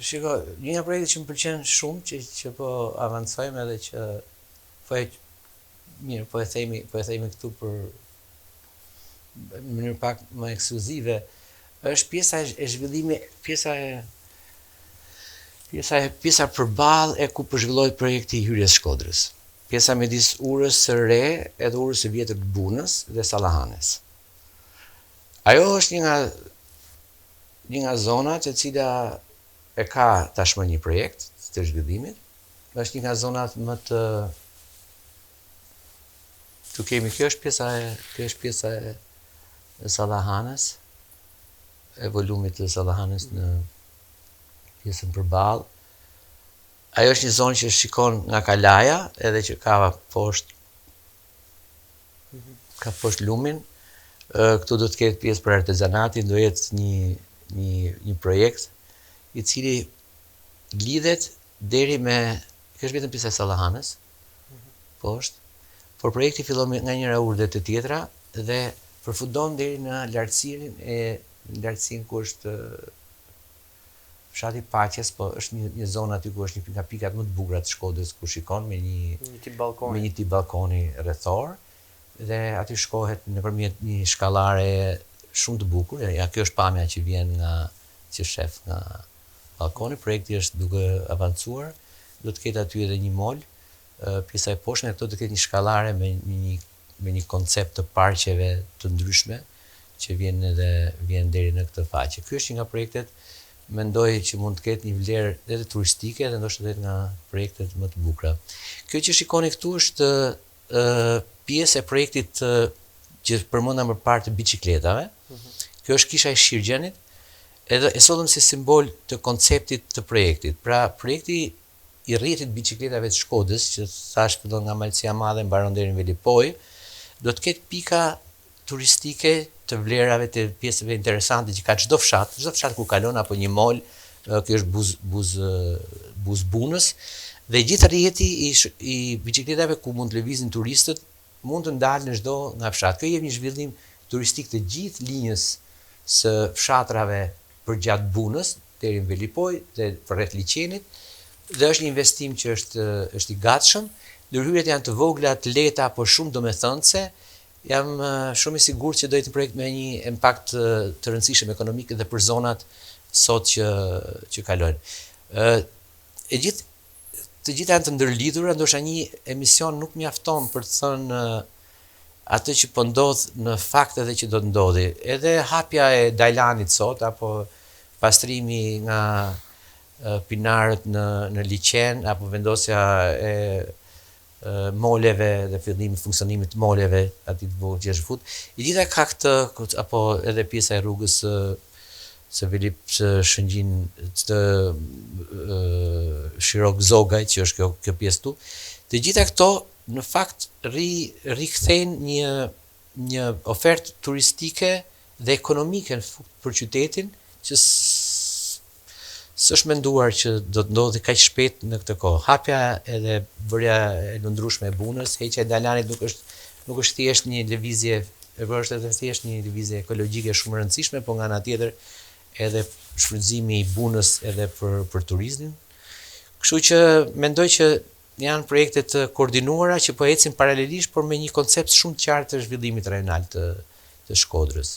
Shiko, një nga projekte që më pëlqen shumë që po avancojmë edhe që mirë, po e themi këtu për në mënyrë pak më ekskluzive, është pjesa e zhvillimit, pjesa përballë e ku po zhvillohet projekti i hyrjes Shkodrës. Pjesa midis urës së re edhe urës së vjetër të Bunës dhe Sallahanes. Ajo është një nga zonat e cila e ka tashmë një projekt të zhvillimit. Është një nga zonat më të kemi, kjo është pjesa e Sallahanes, e volumit të Sallahanes në pjesën përballë. Ajo është një zonë që shikon nga kalaja, edhe që ka poshtë lumin. Këtu do të ketë pjesë për artezanatin, do jetë një projekt i cili lidhet deri me, kjo është vetëm pjesa e Sallahanes, poshtë, por projekti fillon nga njëra urdhë të tjetra dhe përfundon deri në lartësinë ku është fshati Paqes, po është një zonë aty ku është një nga pikat më të bukura të Shkodrës, ku shikon me një tip balkoni rrethor, dhe aty shkohet nëpërmjet një shkallare shumë të bukur. Ja, kjo është pamja që vjen që shef nga balkoni. Projekti është duke avancuar, do të ketë aty edhe një mol, pjesa e poshtme, këto do të ketë një shkallare me një koncept të parqeve të ndryshme që vjen deri në këtë faqe. Ky është një nga projektet, mendoj që mund të ketë një vlerë edhe turistike dhe ndoshta edhe nga projektet më të bukura. Kjo që shikoni këtu është pjesë e projektit që përmenda më parë të biçikletave. Kjo është kisha e Shirgjanit, edhe e sollëm si simbol të konceptit të projektit. Pra, projekti i rrjetit biçikletave të Shkodrës, që thash fillon nga Malësia e Madhe mbaron deri në Velipoj, do të ketë pika turistike të vlerave të pjesëve interesante që ka çdo fshat ku kalon apo një mol, kjo është buz Bunës, dhe gjithë rrjeti i biçikletave ku mund të lëvizin turistët mund të ndalë në çdo nga fshat. Kjo jep një zhvillim turistik të gjithë linjës së fshatrave përgjatë Bunës deri në Velipoj dhe përreth liçenit, dhe është një investim që është i gatshëm. Ndërhyrjet janë të vogla, të lehta, por shumë domethënëse. Jam shumë i sigurt që do jetë një projekt me një impakt të rëndësishëm ekonomik dhe për zonat sot që kalojnë. Të gjitha janë të ndërlidhura, ndoshta një emision nuk mjafton për të thënë atë që po ndodh në fakt edhe që do të ndodhi. Edhe hapja e Dajlanit sot, apo pastrimi nga pinarët në liçen, apo vendosja e moleve dhe fillimi funksionimit të moleve aty të vogël 6 fut. I gjitha ka këtë, apo edhe pjesa e rrugës së Velip Shëngjin të Shirok Zogaj, që është kjo pjesë tu. Të gjitha këto në fakt rikthejnë një ofertë turistike dhe ekonomike për qytetin që s'është menduar që do të ndodhi kaq shpejt në këtë kohë. Hapja edhe bërja e lundrueshme e Bunës, heqja e Dajlanit nuk është thjesht një lëvizje, është edhe thjesht një lëvizje ekologjike shumë e rëndësishme, por nga ana tjetër edhe shfrytëzimi i Bunës edhe për turizmin. Kështu që mendoj që janë projekte të koordinuara që po ecin paralelisht, por me një koncept shumë të qartë të zhvillimit rajonal të Shkodrës.